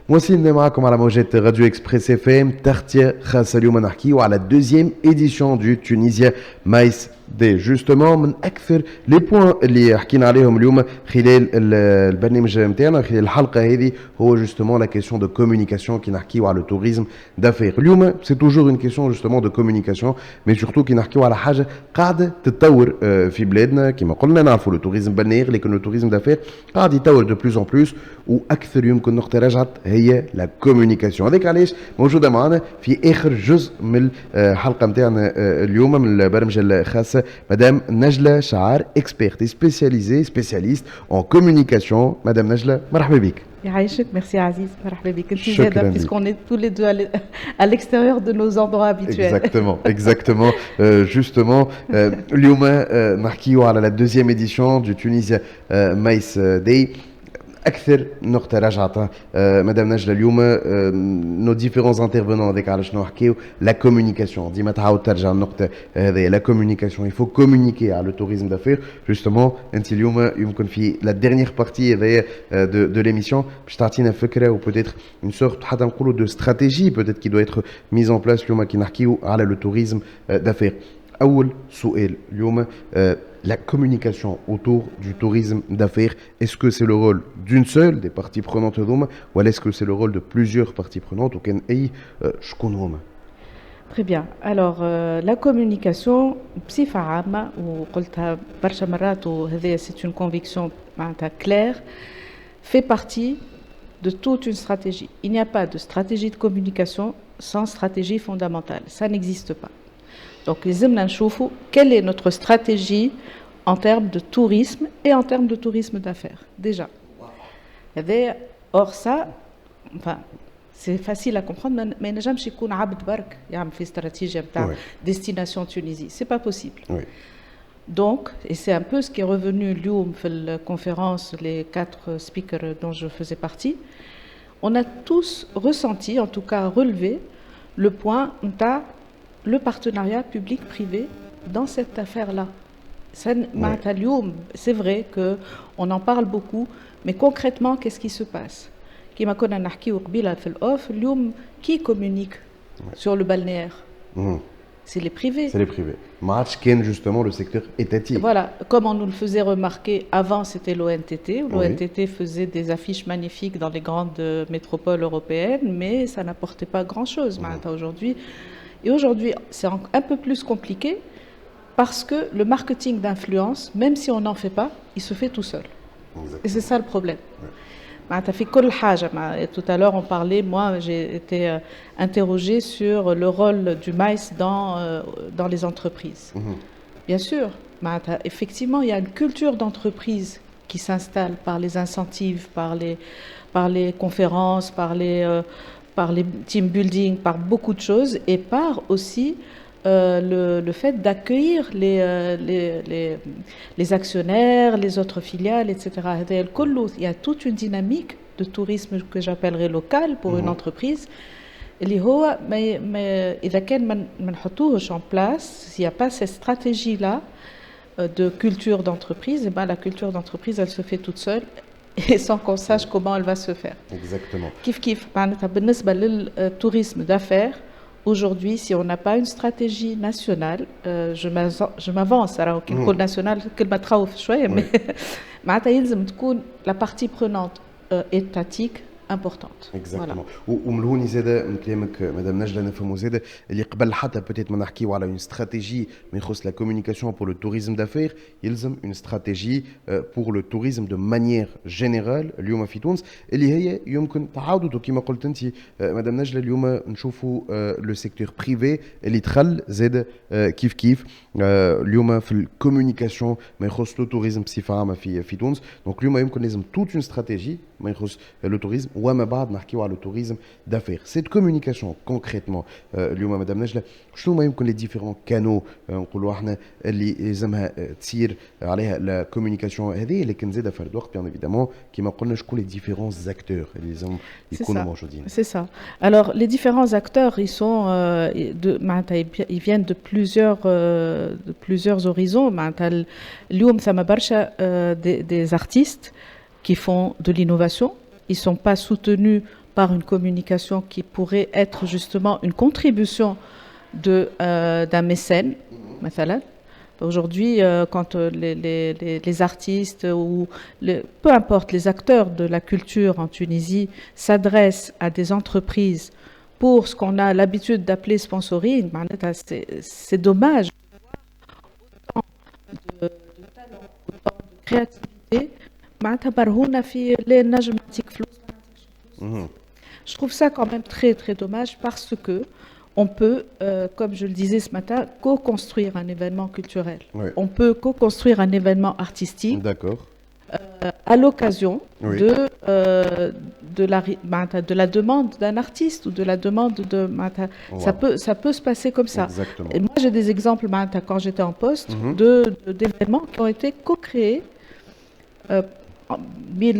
مواصلين معكم على موجات راديو اكسبريس اف ام تغطية خاصة اليوم نحكيو على الدوزيام اديسيون دو تونيزيا مايس دي جوستومون من اكثر لي بوين اللي حكينا عليهم اليوم خلال البرنامج نتاعنا خلال الحلقه هذه هو جوستومون لا كيسيون دو كومونيكاسيون كي نحكيو على التوريزم دافير اليوم سي توجور اون كيسيون جوستومون دو كومونيكاسيون مي سورتو كي نحكيو على حاجه قاعده تتطور في بلادنا كما قلنا نعرفوا لو توريزم بالنير لكن لو توريزم دافير قاعد يتطور دو بلوس ان بلوس واكثر يمكن نقطه رجعت هي لا كومونيكاسيون هذيك علاش موجوده معنا في اخر جزء من الحلقه نتاعنا اليوم من البرنامج الخاص Madame Najla Shahar, experte et spécialiste en communication. Madame Najla, marhaba bik. Merci Aziz, marhaba bik. Puisqu'on est tous les deux à l'extérieur de nos endroits habituels. Exactement. Justement, اليوم نحكيو على la deuxième édition du Tunisia Mice Day. أكثر نقطة رجعتها مدام نجلة اليوم nos différents intervenants هذاك على شنو نحكيو la communication ديما تعاود ترجع النقطة هذه la communication il faut communiquer على le tourisme d'affaires justement أنت اليوم يمكن في la dernière partie هذه de l'émission باش تعطينا فكرة و peut-être une sorte حتى نقولوا de stratégie peut-être qui doit être mise en place اليوم كي نحكيو على le tourisme d'affaires أول سؤال اليوم la communication autour du tourisme d'affaires, est-ce que c'est le rôle d'une seule des parties prenantes ou est-ce que c'est le rôle de plusieurs parties prenantes ou Très bien. Alors, la communication, بصفة عامة وقلتها برشا مرات وهذه c'est une conviction claire, fait partie de toute une stratégie. Il n'y a pas de stratégie de communication sans stratégie fondamentale. Ça n'existe pas. Donc, les hommes quelle est notre stratégie en termes de tourisme et en termes de tourisme d'affaires, déjà. Or ça, enfin, c'est facile à comprendre, mais il n'y a jamais un abd bark, il y a une stratégie de destination Tunisie. C'est pas possible. Oui. Donc, et c'est un peu ce qui est revenu l'youm dans la conférence, les 4 speakers dont je faisais partie, on a tous ressenti, en tout cas relevé, le point le partenariat public-privé dans cette affaire-là. C'est vrai qu'on en parle beaucoup, mais concrètement, qu'est-ce qui se passe? Qui communique sur le balnéaire? C'est les privés. C'est les privés. Match Ken, justement, le secteur étatique. Voilà, comme on nous le faisait remarquer, avant c'était l'ONTT. L'ONTT faisait des affiches magnifiques dans les grandes métropoles européennes, mais ça n'apportait pas grand-chose. Et aujourd'hui, c'est un peu plus compliqué parce que le marketing d'influence, même si on n'en fait pas, il se fait tout seul. Exactement. Et c'est ça le problème. Tout à l'heure, on parlait, moi, j'ai été interrogée sur le rôle du maïs dans les entreprises. Bien sûr, effectivement, il y a une culture d'entreprise qui s'installe par les incentives, par les conférences, par les team building, par beaucoup de choses, et par aussi le fait d'accueillir les actionnaires, les autres filiales, etc. Il y a toute une dynamique de tourisme que j'appellerais local pour une entreprise. اللي هو إذا كان ما نحطوهش en place, s'il n'y a pas cette stratégie-là de culture d'entreprise, et ben la culture d'entreprise, elle se fait toute seule et sans qu'on sache comment elle va se faire. Exactement. كيف بالنسبة للتourisme d'affaires, aujourd'hui, si on n'a pas une stratégie nationale, je m'avance, alors qu'il faut national, كلمة تخوف شوية, mais معناتها يلزم تكون la partie prenante étatique importante. Exactement. ومن هون زاده من كلامك مدام نجلة نفهموا زاده اللي قبل حتى peut-être ما نحكيو على une stratégie ما يخص la communication pour le tourisme d'affaires يلزم une stratégie pour le tourisme de manière générale اليوم في تونس اللي هي يمكن تعاودوا كما قلت انت مدام نجلة اليوم نشوفوا لو سيكتور بريفي اللي دخل زاده كيف اليوم في الكوميونيكاسيون ما يخص لو tourisme بصفه عامه في تونس دونك اليوم يمكن لازم toute une stratégie ما يخص le tourisme وما بعد نحكيو على le tourisme d'affaires. Cette communication concrètement اليوم مدام نجلة شنو ما يمكن les différents canaux نقولوا احنا اللي لازمها تصير عليها la communication هذه لكن زاد في الوقت bien évidemment كما قلنا شكون les différents acteurs اللي لازم يكونوا موجودين. C'est ça. Alors les différents acteurs ils sont ils viennent de plusieurs horizons. اليوم ثم برشا des artistes qui font de l'innovation. Ils ne sont pas soutenus par une communication qui pourrait être justement une contribution d'un mécène, مثلاً. Aujourd'hui, quand les artistes ou peu importe les acteurs de la culture en Tunisie s'adressent à des entreprises pour ce qu'on a l'habitude d'appeler sponsoring, c'est dommage. De talent, autant de créativité. Je trouve ça quand même très très dommage parce que on peut, comme je le disais ce matin, co-construire un événement culturel. Oui. On peut co-construire un événement artistique. D'accord. À l'occasion Oui. de la demande d'un artiste ou de la demande de... Wow. Ça peut se passer comme ça. Exactement. Et moi, j'ai des exemples, quand j'étais en poste, d'événements qui ont été co-créés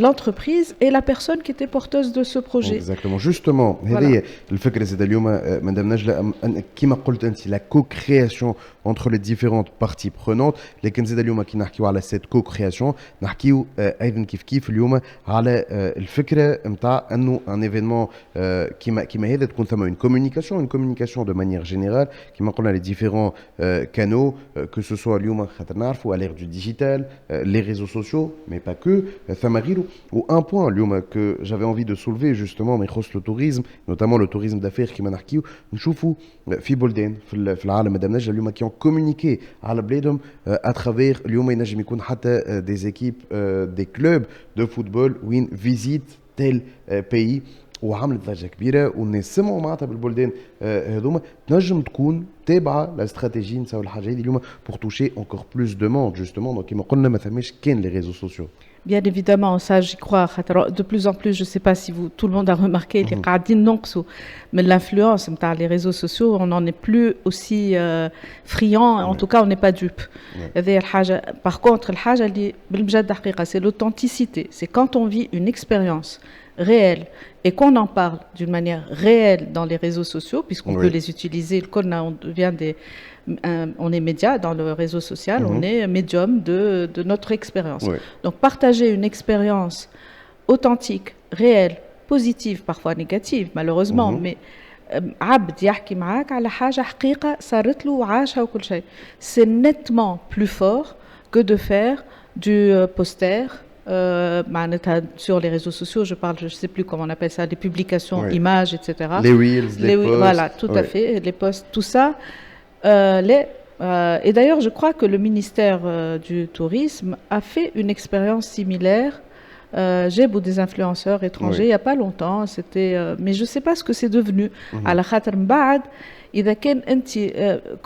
l'entreprise et la personne qui était porteuse de ce projet. Exactement. Justement, هذه الفكرة زاد اليوم مدام نجلة كما قلت أنت la co-création entre les différentes parties prenantes لكن زاد اليوم كي نحكيو على cette co-création نحكيو أيضا كيف اليوم على الفكرة نتاع أنه un événement كيما هذا تكون ثم une communication de manière générale كيما قلنا les différents canaux que ce soit اليوم خاطر نعرفوا à l'ère du digital les réseaux sociaux mais pas que ou un point que j'avais envie de soulever justement mais le tourisme notamment le tourisme d'affaires qui m'anarchie نشوفوا في بلدان في العالم مدام نجلة اليوم qui ont communiqué على بلادهم à travers اليوم ينجم يكون حتى des équipes des clubs de football وين visite tel pays وعملت ضجه كبيره والناس سمعوا معناتها بالبلدان هذوما تنجم تكون تابعه لاستراتيجي نساو الحاجه هذه اليوم pour toucher encore plus de monde justement donc كيما قلنا ما ثماش كان les réseaux sociaux. Bien évidemment, ça j'y crois. De plus en plus, je ne sais pas si tout le monde a remarqué, les qadin nonqsou, mais l'influence les réseaux sociaux, on n'en est plus aussi friand. En tout cas, on n'est pas dupe. Par contre, c'est l'authenticité. C'est quand on vit une expérience réelle et qu'on en parle d'une manière réelle dans les réseaux sociaux, puisqu'on peut les utiliser. On devient on est média dans le réseau social, on est médium de notre expérience. Donc partager une expérience authentique, réelle, positive, parfois négative malheureusement, mais عبد يحكي معاك على حاجة حقيقة صارت له وعاشها وكل شيء. C'est nettement plus fort que de faire du poster sur les réseaux sociaux, je parle, je ne sais plus comment on appelle ça, des publications, images, etc. Les reels, les posts. Voilà, tout à fait, les posts, tout ça. Et d'ailleurs, je crois que le ministère du Tourisme a fait une expérience similaire. J'ai beaucoup des influenceurs étrangers il n'y a pas longtemps, mais je ne sais pas ce que c'est devenu. À la khater m'ba'ad,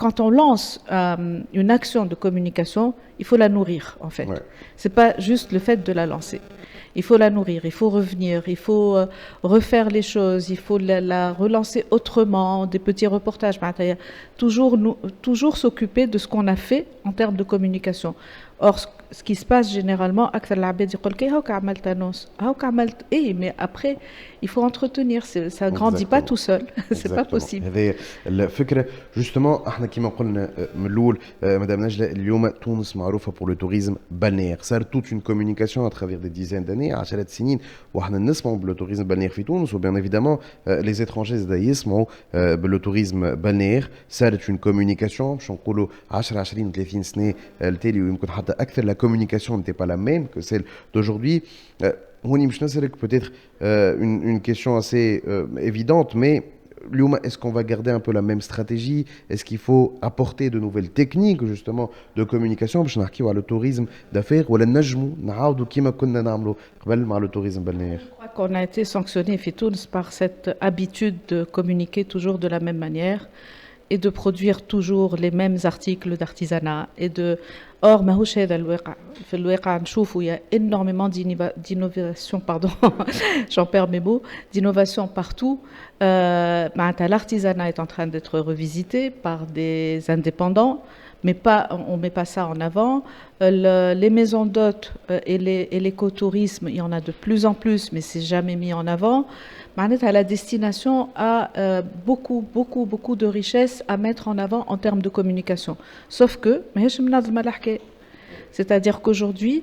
quand on lance une action de communication, il faut la nourrir en fait. C'est pas juste le fait de la lancer. Il faut la nourrir, il faut revenir, il faut refaire les choses, il faut la relancer autrement, des petits reportages. Toujours s'occuper de ce qu'on a fait en termes de communication. Or, ce qui se passe généralement, mais après, il faut entretenir, ça ne grandit pas tout seul, c'est pas possible. الفكرة justement احنا كما قلنا من الأول مدام نجلة اليوم تونس معروفة pour le tourisme balnéaire. صارت toute une communication à travers des dizaines d'années 10 سنين وحنا نسمعوا بالتوريزم بالنير في تونس وبيان évidemment les étrangers زاد يسمعوا بالتوريزم بالنير. صارت une communication باش نقولوا 10 20 30 سنة التالي ويمكن حتى أكثر. La communication n'était pas la même que celle d'aujourd'hui. Peut-être une question assez évidente, mais est-ce qu'on va garder un peu la même stratégie? Est-ce qu'il faut apporter de nouvelles techniques justement de communication باش نحكيو على le tourisme d'affaires ولا نجموا نعاودوا كيما كنا نعملوا قبل مع le tourisme balnéaire? Je crois qu'on a été sanctionné par cette habitude de communiquer toujours de la même manière et de produire toujours les mêmes articles d'artisanat et de or ماهوش هذا الواقع. في الواقع نشوفوا il y a énormément d'innovation j'en perds mes mots, d'innovation partout. L'artisanat est en train d'être revisité par des indépendants, mais on met pas ça en avant. Les maisons d'hôtes et l'écotourisme, il y en a de plus en plus, mais c'est jamais mis en avant. La destination a beaucoup de richesses à mettre en avant en termes de communication. Sauf que, c'est-à-dire qu'aujourd'hui,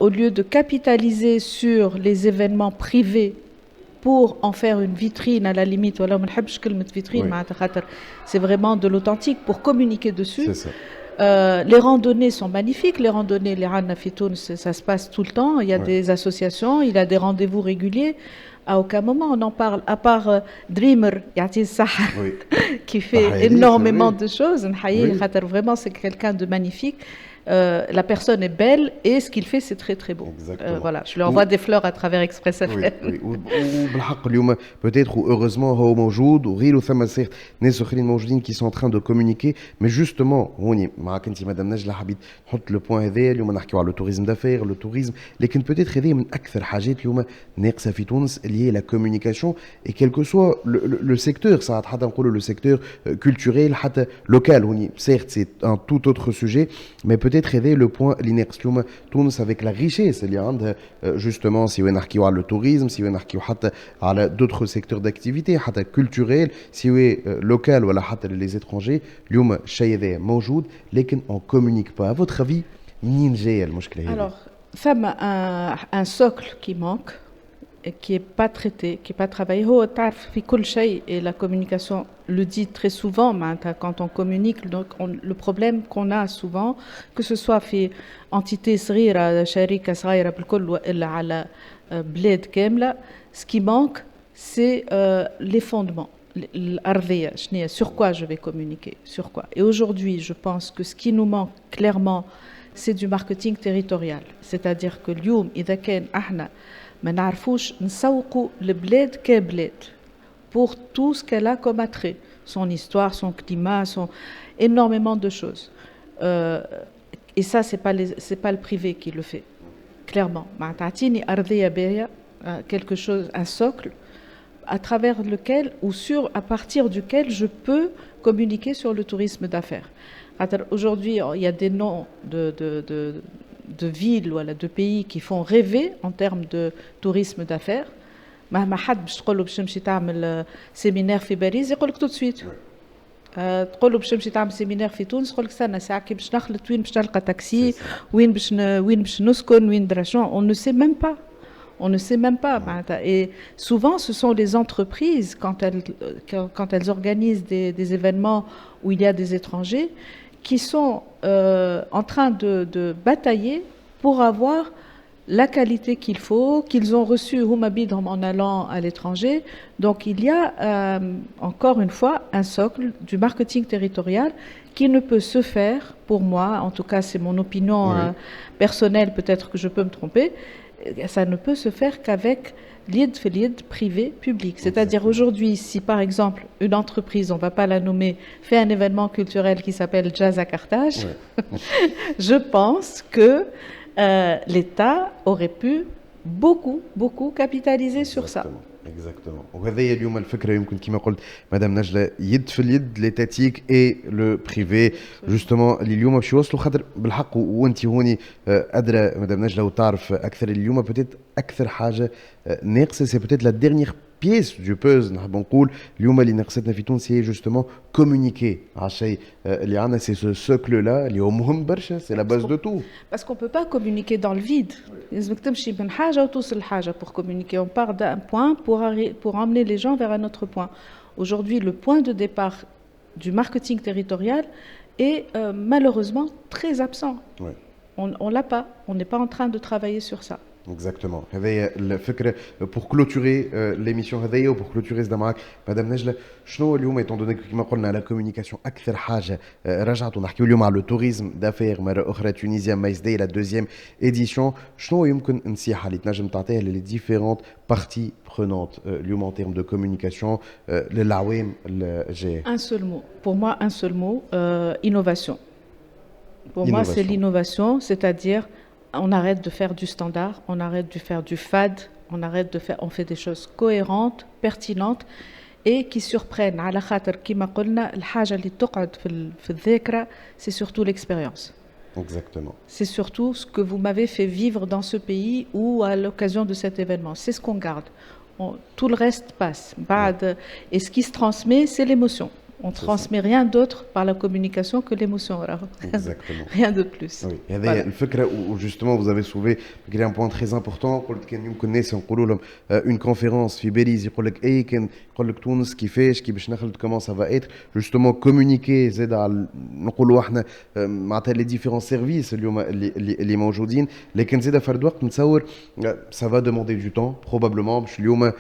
au lieu de capitaliser sur les événements privés pour en faire une vitrine à la limite. Voilà, vitrine, Oui. c'est vraiment de l'authentique pour communiquer dessus. C'est ça. Les randonnées sont magnifiques. Les randonnées, les Rana Fitoun, ça se passe tout le temps. Il y a Ouais. des associations, il y a des rendez-vous réguliers. À aucun moment on en parle, à part Dreamer, Yati Saha, Oui. qui fait Tahayri, énormément c'est de choses. Oui. Vraiment, c'est quelqu'un de magnifique. La personne est belle et ce qu'il fait, c'est très très beau. Exactement. Voilà, je lui envoie des fleurs à travers Express Oui FM. oui وبالحق اليوم peut-être ou heureusement هو موجود وغيره ثم صيغ ناس اخرين موجودين qui sont en train de communiquer mais justement هوني معك انت مدام نجلة حبيت نحط لو بوين هذايا اليوم نحكيو على لو توريزم دافير لو توريزم لكن peut-être هذايا من اكثر حاجات اليوم ناقصه في تونس اللي هي لا communication et quel que soit le secteur ساعات حتى نقولوا le secteur culturel حتى local هوني certes c'est un tout autre sujet mais peut-être هذايا le point اللي ناقص اليوم تونس avec la richesse اللي عندها justement si وين نحكيو على le tourisme si وين نحكيو حتى على d'autres secteurs d'activité حتى culturel si وين local ولا حتى les étrangers اليوم الشيء هذا موجود لكن on communique pas à votre avis منين جايه المشكله هذه؟ Alors, femme un socle qui manque et qui est pas traité, qui est pas travaillé. هو تعرف في كل شيء et la communication le dit très souvent quand on communique. Donc le problème qu'on a souvent, que ce soit في entité صغيرة شركة صغيرة بالكل وإلا على بلاد كاملة, ce qui manque c'est les fondements. الأرضية شنية, sur quoi je vais communiquer, sur quoi. Et aujourd'hui, je pense que ce qui nous manque clairement, c'est du marketing territorial. C'est-à-dire que اليوم إذا كان احنا ما نعرفوش نسوقوا البلاد كبلاد pour tout ce qu'elle a comme attrait, son histoire, son climat, énormément de choses. Et ça, c'est pas le privé qui le fait, clairement. تعطيني أرضية باهية, quelque chose, un socle, à travers lequel ou à partir duquel je peux communiquer sur le tourisme d'affaires. Aujourd'hui, il y a des noms de villes ou de pays qui font rêver en termes de tourisme d'affaires. مهما حد باش تقول له باش تمشي تعمل سيمينار في باريس يقول لك تو سويت. تقول له باش تمشي تعمل سيمينار في تونس يقول لك استنى ساعه كي باش نخلط وين باش نلقى تاكسي وين باش نسكن وين دراشون. On ne sait même pas. On ne sait même pas. Et souvent, ce sont les entreprises, quand elles organisent des événements où il y a des étrangers, qui sont en train de batailler pour avoir la qualité qu'il faut, qu'ils ont reçu en allant à l'étranger. Donc il y a encore une fois un socle du marketing territorial qui ne peut se faire, pour moi, en tout cas c'est mon opinion personnelle, peut-être que je peux me tromper, ça ne peut se faire qu'avec l'ID privé public. C'est-à-dire aujourd'hui, si par exemple une entreprise, on ne va pas la nommer, fait un événement culturel qui s'appelle Jazz à Carthage, je pense que l'État aurait pu beaucoup capitaliser sur ça. Exactement. وهذه اليوم الفكره يمكن كما قلت مدام نجلة يد في اليد ليتاتيك اي لو بريفي جوستومون اللي اليوم باش يوصلوا خاطر بالحق وانت هوني ادرى مدام نجلة وتعرف اكثر اليوم بوتيت اكثر حاجه ناقصه سي بوتيت لا ديرنيير بيس دو بوز نحب نقول اليوم اللي ناقصتنا في تونس هي جوستومون كومونيكي على الشيء اللي عندنا سي سو سوكل لا اللي هو مهم برشا سي لا باز دو تو. Parce qu'on peut pas communiquer dans le vide. لازمك تمشي من حاجه وتوصل لحاجه pour communiquer. On part d'un point pour emmener les gens vers un autre point. Aujourd'hui, le point de départ du marketing territorial est malheureusement très absent. Ouais. On l'a pas. On n'est pas en train de travailler sur ça. Exactement. هذه الفكرة pour clôturer l'émission هذه وبور clôturer زاد معك مدام نجلة شنو اليوم étant donné كما قلنا la communication أكثر حاجة رجعت ونحكيو اليوم على le tourisme d'affaires مرة أخرى تونيزيا مايز داي la deuxième édition شنو يمكن نصيحة اللي تنجم تعطيها les différentes parties prenantes اليوم en termes de communication للعوام الجاية؟ Un seul mot. Pour moi, un seul mot, innovation. Pour moi, c'est l'innovation, c'est-à-dire on arrête de faire du standard, on arrête de faire du fade, on fait des choses cohérentes, pertinentes et qui surprennent. على خاطر كما قلنا الحاجة اللي تقعد في الذاكرة, c'est surtout l'expérience. Exactement. C'est surtout ce que vous m'avez fait vivre dans ce pays ou à l'occasion de cet événement. C'est ce qu'on garde. Tout le reste passe. Et ce qui se transmet, c'est l'émotion. On transmet rien d'autre par la communication que l'émotion. Exactement. Rien de plus. Oui. Voilà. Justement, vous avez soulevé un point très important. Une conférence في باريس يقول لك اي كان يقول لك تونس كيفاش كي باش نخلط comment ça va être justement communiquer زاد على نقولوا احنا معناتها les différents services اليوم اللي موجودين لكن زاد فرد وقت نتصور ça va demander du temps probablement باش اليوم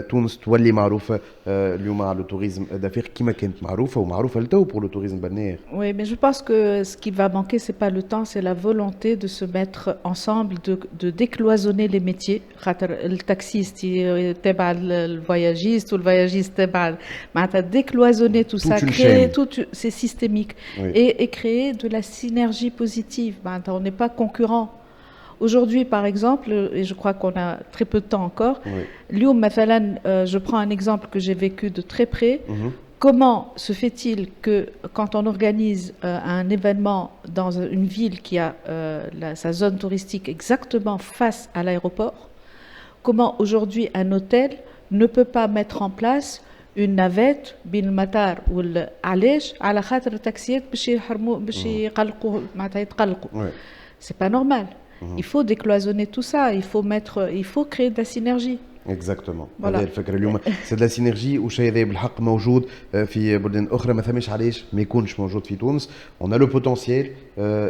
تونس تولي معروفه اليوم على التوريزم دافير كيما كانت معروفه ومعروفه لتو pour le tourisme balnéaire. Oui, mais je pense que ce qui va manquer, c'est pas le temps, c'est la volonté de se mettre ensemble, de décloisonner les métiers. Le taxiste, le voyagiste, ou le voyagiste, décloisonner tout ça, créer tout, c'est systémique, Oui. et créer de la synergie positive. On n'est pas concurrents. Aujourd'hui, par exemple, et je crois qu'on a très peu de temps encore, Oui. Lyoum, je prends un exemple que j'ai vécu de très près. Comment se fait-il que quand on organise un événement dans une ville qui a sa zone touristique exactement face à l'aéroport, comment aujourd'hui un hôtel ne peut pas mettre en place une navette بين المطار والعلاش على خاطر التاكسيات باش يقلقوا معناتها يتقلقوا. C'est pas normal. Il faut décloisonner tout ça, il faut créer de la synergie. اكزاكتومون Voilà. هذه الفكره اليوم سي دو لا سينرجي والشيء هذا بالحق موجود في بلدان اخرى ما فهمش علاش ما يكونش موجود في تونس اون لو بوتونسييل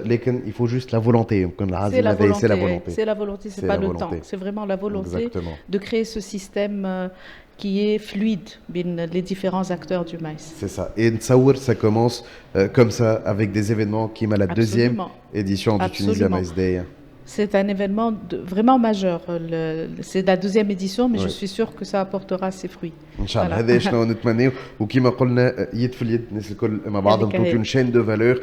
لكن il faut juste la volonté يمكن العازم هذا c'est la volonté c'est la volonté, c'est pas le temps, c'est vraiment la volonté Exactement. de créer ce système qui est fluide بين les différents acteurs du maïs. C'est ça. Et Nsaour, ça commence comme ça, avec des événements qui est la deuxième Absolument. édition du Tunisia Absolument. Maïs Day. C'est un événement vraiment majeur. C'est la deuxième édition, mais je suis sûre que ça apportera ses fruits. ان شاء الله هذا شنو نتمناو وكما قلنا يد في اليد الناس الكل مع بعضهم toute une chaîne de valeur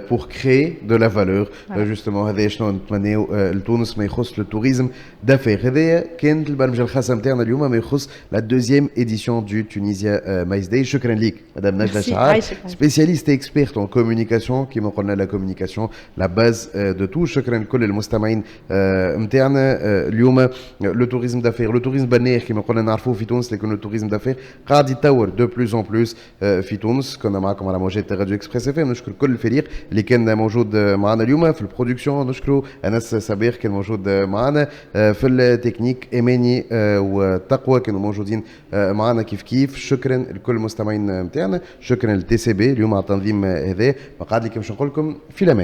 pour créer de la valeur justement هذا شنو نتمناو لتونس ما يخص لو توريزم دافير. هذايا كانت البرنامج الخاصه نتاعنا اليوم ما يخص لا دوزيام édition du Tunisia Maïs Day. شكرا ليك مدام نجلة شعار spécialiste et experte en communication كما قلنا la communication la base de tout. شكرا لكل المستمعين نتاعنا اليوم. لو توريزم دافير لو توريزم بنير كما قلنا نعرفوه في تونس لكن لو توريزم دافير قاعد يتطور دو بلوس اون بلوس في تونس. كنا معكم على موجات راديو اكسبريس اف ام. نشكر كل الفريق اللي كان موجود معنا اليوم في البرودكسيون. نشكروا انس صبيح كان موجود معنا في التكنيك. اماني وتقوى كانوا موجودين معنا كيف كيف. شكرا لكل المستمعين نتاعنا. شكرا للتي سي بي اليوم على التنظيم هذا. ما قاعد لي كيفاش نقول لكم في الامان.